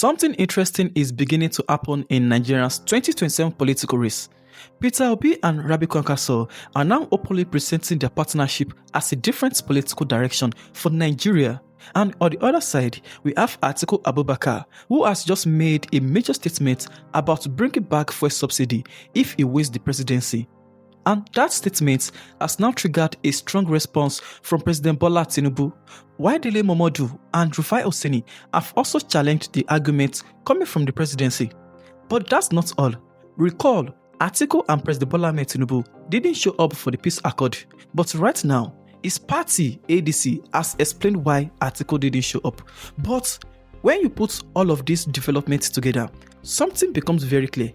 Something interesting is beginning to happen in Nigeria's 2027 political race. Peter Obi and Rabiu Kwankwaso are now openly presenting their partnership as a different political direction for Nigeria. And on the other side, we have Atiku Abubakar, who has just made a major statement about bringing back fuel subsidy if he wins the presidency. And that statement has now triggered a strong response from President Bola Tinubu, while Dele, Momodu and Rufai Oseni have also challenged the argument coming from the presidency. But that's not all. Recall, Atiku and President Bola Tinubu didn't show up for the peace accord, but right now, his party, ADC, has explained why Atiku didn't show up. But when you put all of these developments together, something becomes very clear.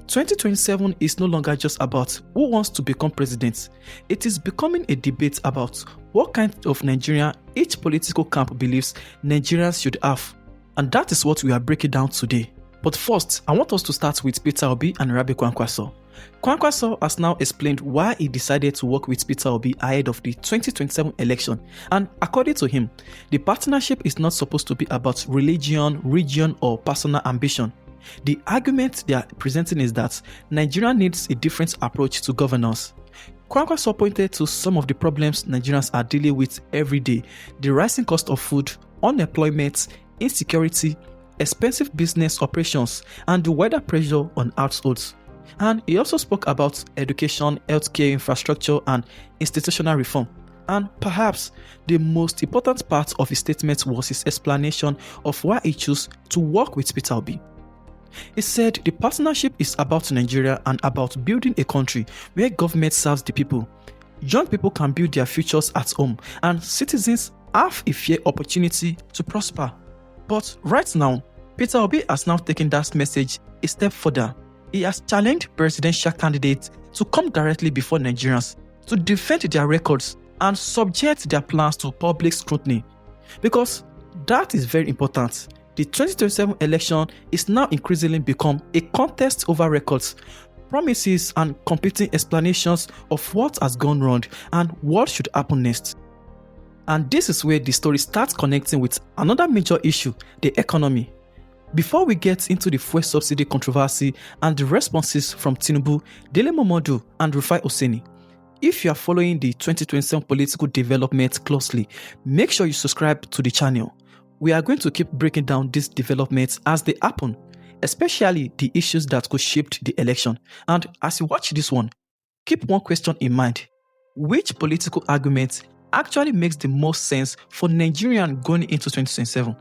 2027 is no longer just about who wants to become president. It is becoming a debate about what kind of Nigeria each political camp believes Nigerians should have. And that is what we are breaking down today. But first, I want us to start with Peter Obi and Rabiu Kwankwaso. Kwankwaso has now explained why he decided to work with Peter Obi ahead of the 2027 election. And according to him, the partnership is not supposed to be about religion, region, or personal ambition. The argument they are presenting is that Nigeria needs a different approach to governance. Kwankwaso pointed to some of the problems Nigerians are dealing with every day: the rising cost of food, unemployment, insecurity, expensive business operations, and the wider pressure on households. And he also spoke about education, healthcare infrastructure, and institutional reform. And perhaps the most important part of his statement was his explanation of why he chose to work with Peter Obi. He said the partnership is about Nigeria and about building a country where government serves the people. Young people can build their futures at home, and citizens have a fair opportunity to prosper. But right now, Peter Obi has now taken that message a step further. He has challenged presidential candidates to come directly before Nigerians to defend their records and subject their plans to public scrutiny. Because that is very important. The 2027 election is now increasingly become a contest over records, promises, and competing explanations of what has gone wrong and what should happen next. And this is where the story starts connecting with another major issue, the economy. Before we get into the fuel subsidy controversy and the responses from Tinubu, Dele, Momodu and Rufai Oseni, if you are following the 2027 political developments closely, make sure you subscribe to the channel. We are going to keep breaking down these developments as they happen, especially the issues that could shape the election. And as you watch this one, keep one question in mind: which political argument actually makes the most sense for Nigerians going into 2027?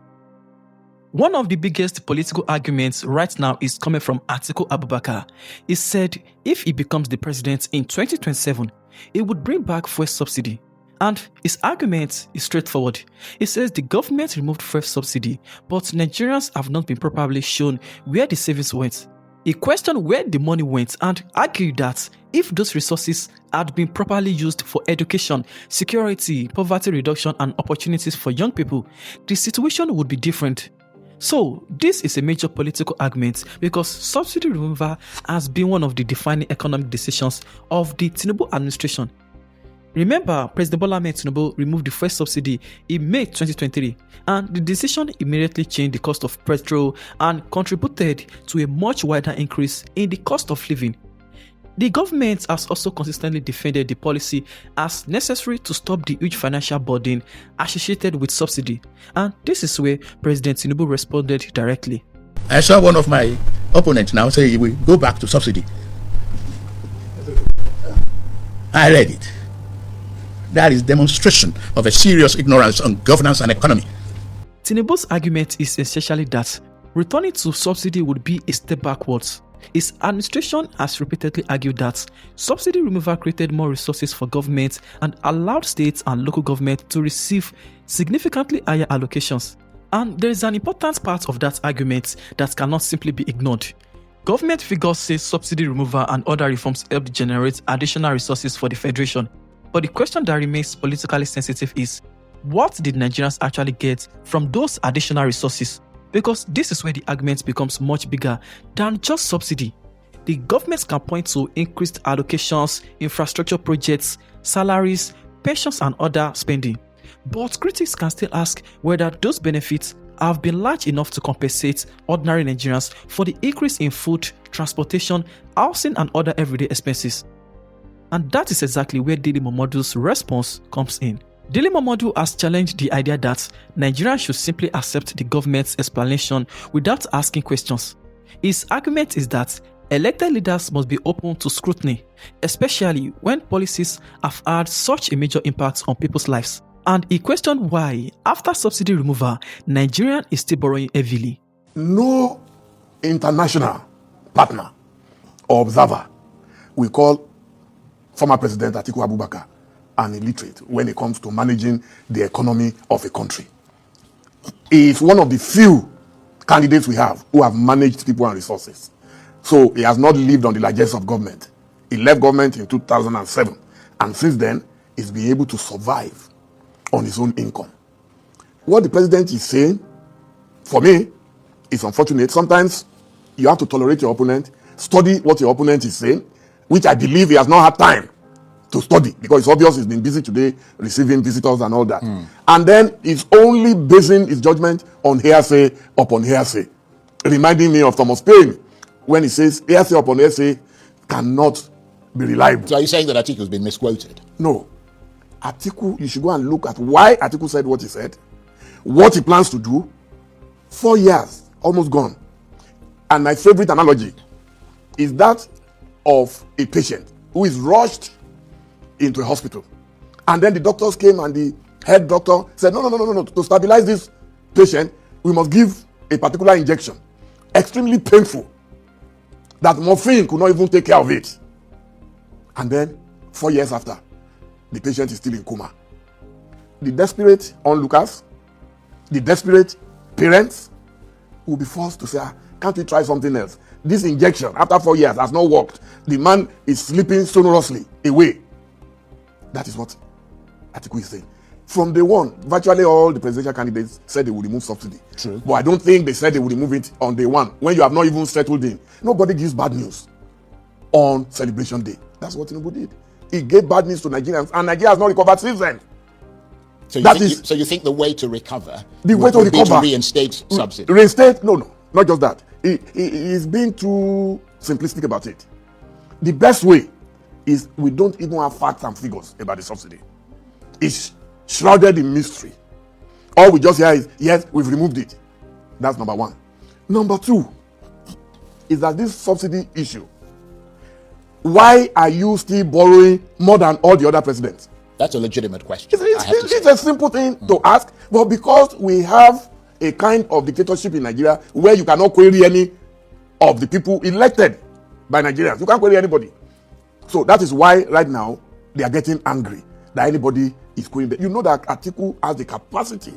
One of the biggest political arguments right now is coming from Atiku Abubakar. He said if he becomes the president in 2027, he would bring back fuel subsidy. And his argument is straightforward. He says the government removed fuel subsidy, but Nigerians have not been properly shown where the savings went. He questioned where the money went and argued that if those resources had been properly used for education, security, poverty reduction, and opportunities for young people, the situation would be different. So, this is a major political argument because subsidy removal has been one of the defining economic decisions of the Tinubu administration. Remember, President Bola Tinubu removed the fuel subsidy in May 2023, and the decision immediately changed the cost of petrol and contributed to a much wider increase in the cost of living. The government has also consistently defended the policy as necessary to stop the huge financial burden associated with subsidy, and this is where President Tinubu responded directly. I saw one of my opponents now say he will go back to subsidy. I read it. That is demonstration of a serious ignorance on governance and economy. Tinubu's argument is essentially that returning to subsidy would be a step backwards. His administration has repeatedly argued that subsidy removal created more resources for government and allowed states and local government to receive significantly higher allocations. And there is an important part of that argument that cannot simply be ignored. Government figures say subsidy removal and other reforms helped generate additional resources for the federation. But the question that remains politically sensitive is, what did Nigerians actually get from those additional resources? Because this is where the argument becomes much bigger than just subsidy. The government can point to increased allocations, infrastructure projects, salaries, pensions and other spending. But critics can still ask whether those benefits have been large enough to compensate ordinary Nigerians for the increase in food, transportation, housing and other everyday expenses. And that is exactly where Dele Momodu's response comes in. Dele Momodu has challenged the idea that Nigerians should simply accept the government's explanation without asking questions. His argument is that elected leaders must be open to scrutiny, especially when policies have had such a major impact on people's lives. And he questioned why, after subsidy removal, Nigeria is still borrowing heavily. No international partner or observer will call former President Atiku Abubakar an illiterate when it comes to managing the economy of a country. He is one of the few candidates we have who have managed people and resources. So he has not lived on the largesse of government. He left government in 2007, and since then, he's been able to survive on his own income. What the president is saying, for me, is unfortunate. Sometimes you have to tolerate your opponent, study what your opponent is saying, which I believe he has not had time to study, because it's obvious he's been busy today receiving visitors and all that. And then he's only basing his judgment on hearsay upon hearsay, reminding me of Thomas Paine when he says hearsay upon hearsay cannot be reliable. So are you saying that Atiku has been misquoted? No. Atiku, you should go and look at why Atiku said what he said, what he plans to do. 4 years, almost gone. And my favorite analogy is that of a patient who is rushed into a hospital. And then the doctors came and the head doctor said, no. To stabilize this patient, we must give a particular injection. Extremely painful. That morphine could not even take care of it. And then, 4 years after, the patient is still in coma. The desperate onlookers, the desperate parents will be forced to say, can't we try something else? This injection, after 4 years, has not worked. The man is sleeping sonorously away. That is what Atiku is saying. From day one, virtually all the presidential candidates said they would remove subsidy. True. But I don't think they said they would remove it on day one, when you have not even settled in. Nobody gives bad news on Celebration Day. That's what Tinubu did. He gave bad news to Nigerians, and Nigeria has not recovered since then. So you think the way to recover be to reinstate subsidy? Reinstate? No, not just that. He's being too simplistic about it. The best way is we don't even have facts and figures about the subsidy. It's shrouded in mystery. All we just hear is, yes, we've removed it. That's number one. Number two is that this subsidy issue, why are you still borrowing more than all the other presidents? That's a legitimate question. It's a simple thing to ask, but because we have a kind of dictatorship in Nigeria where you cannot query any of the people elected by Nigerians. You can't query anybody. So that is why right now they are getting angry that anybody is querying them. You know that Atiku has the capacity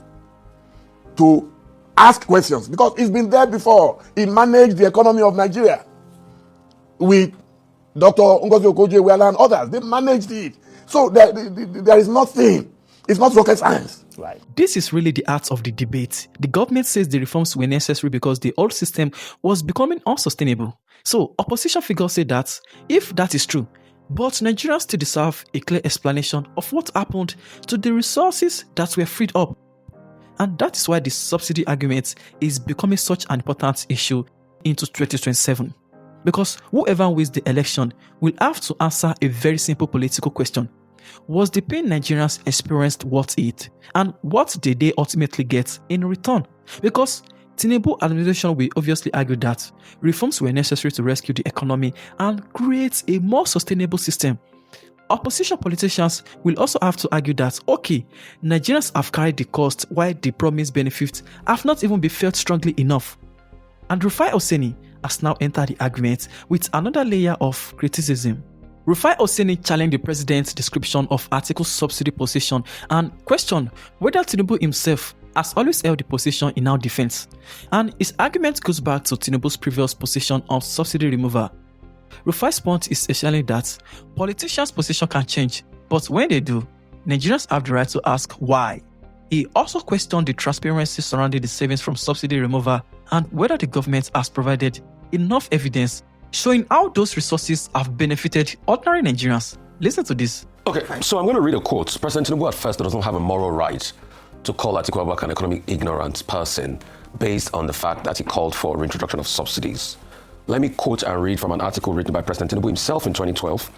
to ask questions because he's been there before. He managed the economy of Nigeria with Dr. Ngozi Okonjo-Iweala and others. They managed it. So there is nothing. It's not rocket science. Right. This is really the art of the debate. The government says the reforms were necessary because the old system was becoming unsustainable. So opposition figures say that if that is true, but Nigerians still deserve a clear explanation of what happened to the resources that were freed up. And that is why the subsidy argument is becoming such an important issue into 2027. Because whoever wins the election will have to answer a very simple political question. Was the pain Nigerians experienced worth it? And what did they ultimately get in return? Because Tinubu administration will obviously argue that reforms were necessary to rescue the economy and create a more sustainable system. Opposition politicians will also have to argue that, okay, Nigerians have carried the cost while the promised benefits have not even been felt strongly enough. And Rufai Oseni has now entered the argument with another layer of criticism. Rufai Oseni challenged the president's description of Atiku's subsidy position and questioned whether Tinubu himself has always held the position in our defense. And his argument goes back to Tinubu's previous position on subsidy removal. Rufai's point is essentially that politicians' position can change, but when they do, Nigerians have the right to ask why. He also questioned the transparency surrounding the savings from subsidy removal and whether the government has provided enough evidence showing how those resources have benefited ordinary Nigerians. Listen to this. Okay, so I'm going to read a quote. President Tinubu at first doesn't have a moral right to call Atiku Abubakar an economic ignorant person based on the fact that he called for reintroduction of subsidies. Let me quote and read from an article written by President Tinubu himself in 2012,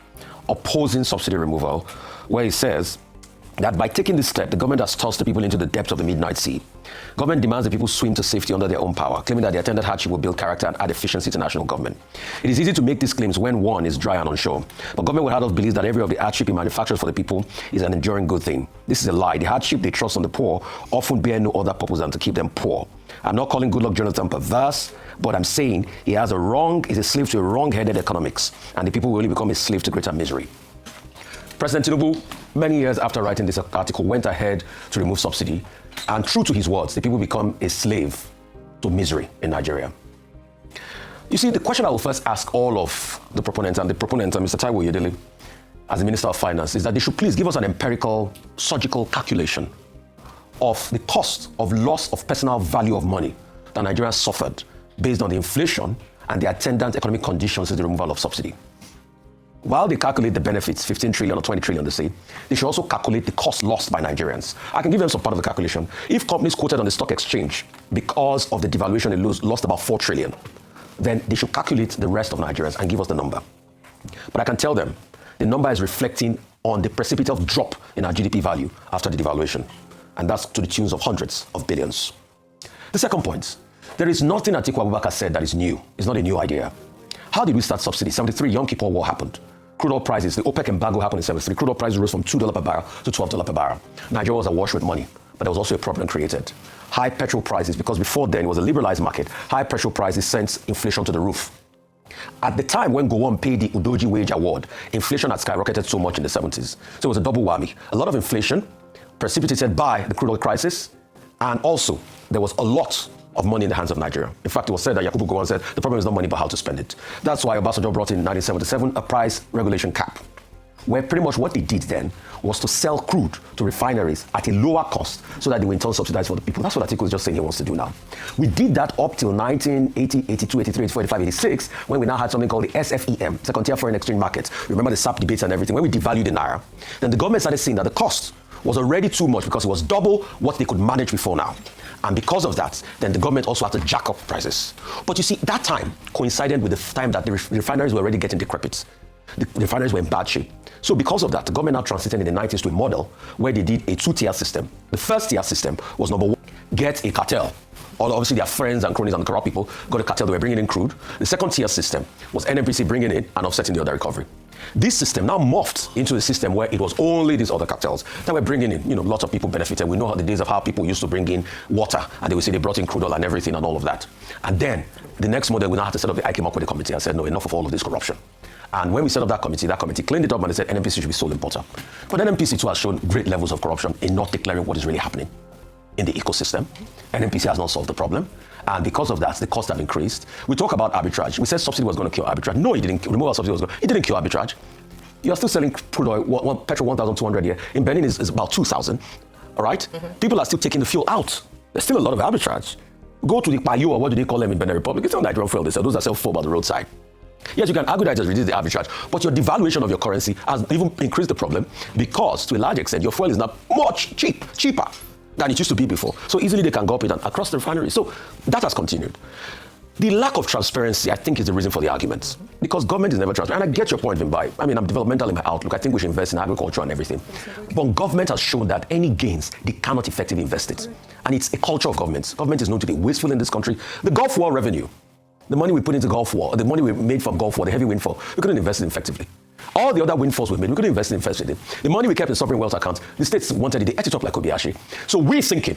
opposing subsidy removal, where he says that by taking this step, the government has tossed the people into the depths of the midnight sea. Government demands the people swim to safety under their own power, claiming that the attendant hardship will build character and add efficiency to national government. It is easy to make these claims when one is dry and unsure. But government will have us believe that every of the hardship it manufactures for the people is an enduring good thing. This is a lie. The hardship they trust on the poor often bear no other purpose than to keep them poor. I'm not calling Goodluck Jonathan perverse, but I'm saying he's a slave to a wrong-headed economics, and the people will only become a slave to greater misery. President Tinubu, many years after writing this article, went ahead to remove subsidy, and true to his words, the people become a slave to misery in Nigeria. You see, the question I will first ask all of the proponents, and Mr. Taiwo Dele, as the Minister of Finance, is that they should please give us an empirical, surgical calculation of the cost of loss of personal value of money that Nigerians suffered based on the inflation and the attendant economic conditions to the removal of subsidy. While they calculate the benefits, 15 trillion or 20 trillion, they say, they should also calculate the cost lost by Nigerians. I can give them some part of the calculation. If companies quoted on the stock exchange because of the devaluation, they lost about 4 trillion, then they should calculate the rest of Nigerians and give us the number. But I can tell them, the number is reflecting on the precipitous drop in our GDP value after the devaluation. And that's to the tunes of hundreds of billions. The second point, there is nothing Atiku Abubakar said that is new. It's not a new idea. How did we start subsidy? 73, Yom Kippur War happened. Crude oil prices, the OPEC embargo happened in 73. Crude oil prices rose from $2 per barrel to $12 per barrel. Nigeria was awash with money, but there was also a problem created. High petrol prices, because before then it was a liberalized market. High petrol prices sent inflation to the roof. At the time when Gowon paid the Udoji wage award, inflation had skyrocketed so much in the 70s. So it was a double whammy. A lot of inflation precipitated by the crude oil crisis, and also there was a lot of money in the hands of Nigeria. In fact, it was said that Yakubu Gowon said, the problem is not money, but how to spend it. That's why Obasanjo brought in 1977 a price regulation cap, where pretty much what they did then was to sell crude to refineries at a lower cost so that they were in turn subsidized for the people. That's what Atiku is just saying he wants to do now. We did that up till 1980, 82, 83, 84, 85, 86, when we now had something called the SFEM, Second Tier Foreign Exchange Market. Remember the SAP debates and everything. When we devalued the Naira, then the government started seeing that the cost was already too much because it was double what they could manage before now. And because of that, then the government also had to jack up prices. But you see, that time coincided with the time that the refineries were already getting decrepit. The refineries were in bad shape. So because of that, the government now transited in the 90s to a model where they did a two-tier system. The first tier system was number one, get a cartel. Obviously, their friends and cronies and corrupt people got a cartel, they were bringing in crude. The second tier system was NNPC bringing in and offsetting the other recovery. This system now morphed into a system where it was only these other cartels that were bringing in, lots of people benefited. We know how the days of how people used to bring in water, and they would say they brought in crude oil and everything and all of that. And then the next model, we now had to set up I came up with a committee and said, no, enough of all of this corruption. And when we set up that committee cleaned it up and they said NNPC should be sole importer. But NNPC too has shown great levels of corruption in not declaring what is really happening in the ecosystem. NNPC has not solved the problem. And because of that, the costs have increased. We talk about arbitrage. We said subsidy was going to kill arbitrage. No, it didn't. Removal of subsidy it didn't kill arbitrage. You are still selling crude oil, petrol 1,200 here. In Benin is about 2,000. All right? Mm-hmm. People are still taking the fuel out. There's still a lot of arbitrage. Go to the Payo, or what do they call them in Benin Republic? It's not Nigerian fuel. They sell those that sell fuel by the roadside. Yes, you can argue that it has reduced the arbitrage, but your devaluation of your currency has even increased the problem because, to a large extent, your fuel is now much cheaper than it used to be before. So easily they can go up it across the refinery. So that has continued. The lack of transparency, I think, is the reason for the arguments. Because government is never transparent. And I get your point, Vimbai. I mean, I'm developmental in my outlook. I think we should invest in agriculture and everything. But government has shown that any gains, they cannot effectively invest it. And it's a culture of government. Government is known to be wasteful in this country. The Gulf War revenue, the money we put into Gulf War, the money we made from Gulf War, the heavy windfall, we couldn't invest it effectively. All the other windfalls we made, we couldn't invest it effectively. The money we kept in sovereign wealth accounts, the states wanted it, they ate it up like Kobayashi. So we're thinking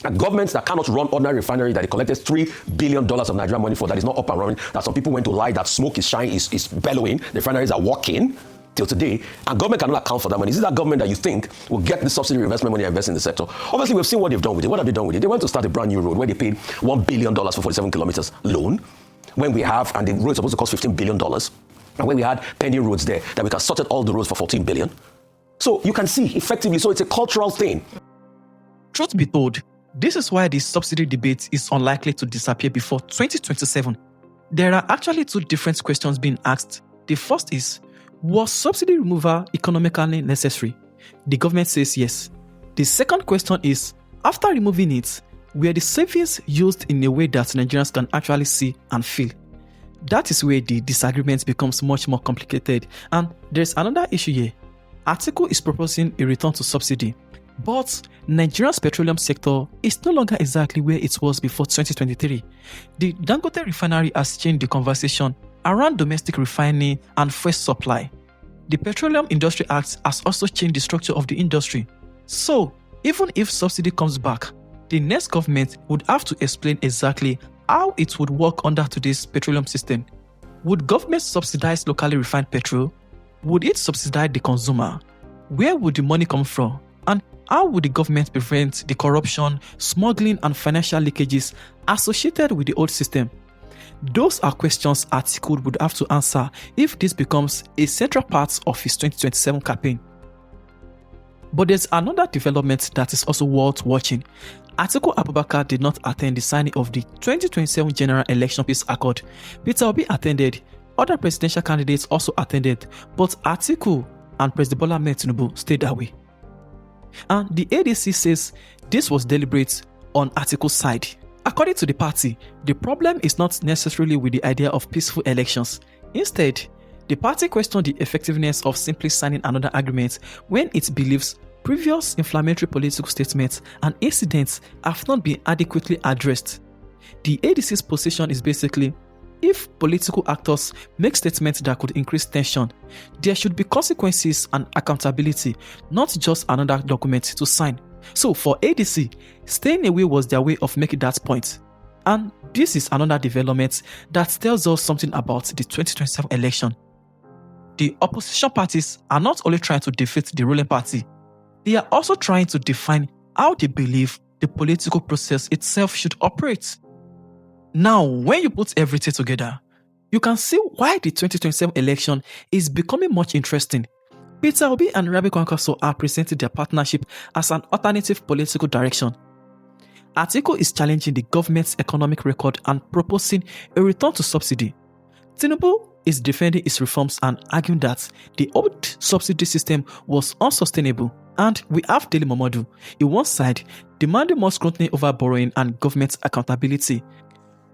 that governments that cannot run ordinary refinery that they collected $3 billion of Nigerian money for, that is not up and running, that some people went to lie, that smoke is shining, is bellowing, the refineries are working till today, and government cannot account for that money. Is it that government that you think will get the subsidy investment money and invest in the sector? Obviously, we've seen what they've done with it. What have they done with it? They went to start a brand new road where they paid $1 billion for 47 kilometers loan, when we have, and the road is supposed to cost $15 billion, and when we had pending roads there, that we can sort all the roads for $14 billion. So you can see effectively, so it's a cultural thing. Truth be told, this is why the subsidy debate is unlikely to disappear before 2027. There are actually two different questions being asked. The first is, was subsidy removal economically necessary? The government says yes. The second question is, After removing it, were the savings used in a way that Nigerians can actually see and feel? That is where the disagreement becomes much more complicated. And there's another issue here. Atiku is proposing a return to subsidy, but Nigeria's petroleum sector is no longer exactly where it was before 2023. The Dangote refinery has changed the conversation around domestic refining and fuel supply. The Petroleum Industry Act has also changed the structure of the industry. So, even if subsidy comes back, the next government would have to explain exactly how it would work under today's petroleum system. Would government subsidize locally refined petrol? Would it subsidize the consumer? Where would the money come from? And how would the government prevent the corruption, smuggling, and financial leakages associated with the old system? Those are questions Atiku would have to answer if this becomes a central part of his 2027 campaign. But there's another development that is also worth watching. Atiku Abubakar did not attend the signing of the 2027 General Election Peace Accord. Peter Obi attended, other presidential candidates also attended, but Atiku and President Bola Tinubu stayed away. And the ADC says this was deliberate on Atiku's side. According to the party, the problem is not necessarily with the idea of peaceful elections. Instead, the party questioned the effectiveness of simply signing another agreement when it believes previous inflammatory political statements and incidents have not been adequately addressed. The ADC's position is basically, if political actors make statements that could increase tension, there should be consequences and accountability, not just another document to sign. So for ADC, staying away was their way of making that point. And this is another development that tells us something about the 2027 election. The opposition parties are not only trying to defeat the ruling party, they are also trying to define how they believe the political process itself should operate. Now, when you put everything together, you can see why the 2027 election is becoming much interesting. Peter Obi and Rabiu Kwankwaso are presenting their partnership as an alternative political direction. Atiku is challenging the government's economic record and proposing a return to subsidy. Tinubu is defending its reforms and arguing that the old subsidy system was unsustainable. And we have Dele Momodu, in one side, demanding more scrutiny over borrowing and government accountability.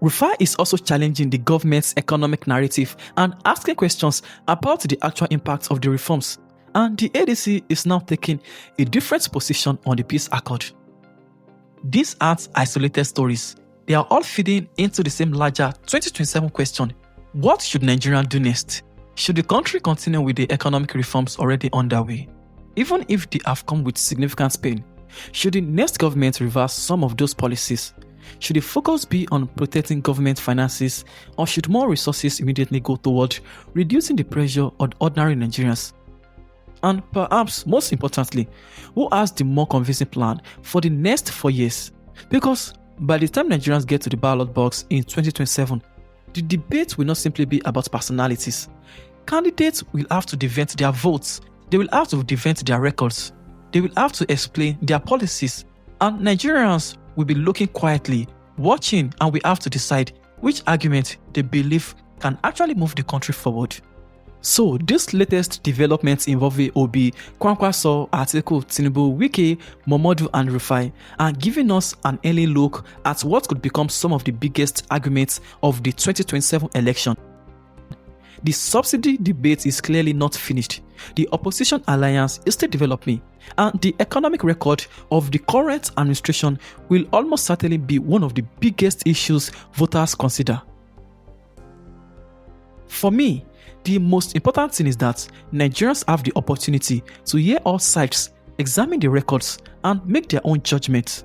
Rufai is also challenging the government's economic narrative and asking questions about the actual impact of the reforms. And the ADC is now taking a different position on the peace accord. These aren't isolated stories. They are all feeding into the same larger 2027 question. What should Nigeria do next? Should the country continue with the economic reforms already underway? Even if they have come with significant pain, should the next government reverse some of those policies? Should the focus be on protecting government finances, or should more resources immediately go toward reducing the pressure on ordinary Nigerians? And perhaps most importantly, who has the more convincing plan for the next 4 years? Because by the time Nigerians get to the ballot box in 2027, the debate will not simply be about personalities. Candidates will have to defend their votes, they will have to defend their records, they will have to explain their policies, and Nigerians will be looking quietly, watching, and we have to decide which argument they believe can actually move the country forward. So, this latest developments involving Obi, Kwankwaso, Atiku, Tinubu, Wike, Momodu, and Rufai are giving us an early look at what could become some of the biggest arguments of the 2027 election. The subsidy debate is clearly not finished. The opposition alliance is still developing, and the economic record of the current administration will almost certainly be one of the biggest issues voters consider. For me, the most important thing is that Nigerians have the opportunity to hear all sides, examine the records, and make their own judgment.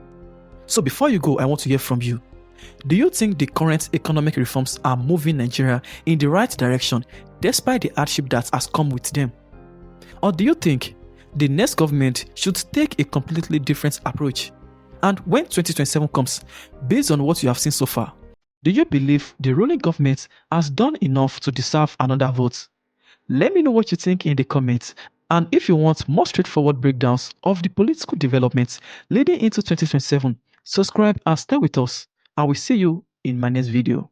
So before you go, I want to hear from you. Do you think the current economic reforms are moving Nigeria in the right direction despite the hardship that has come with them? Or do you think the next government should take a completely different approach? And when 2027 comes, based on what you have seen so far, do you believe the ruling government has done enough to deserve another vote? Let me know what you think in the comments. And if you want more straightforward breakdowns of the political developments leading into 2027, subscribe and stay with us. I will see you in my next video.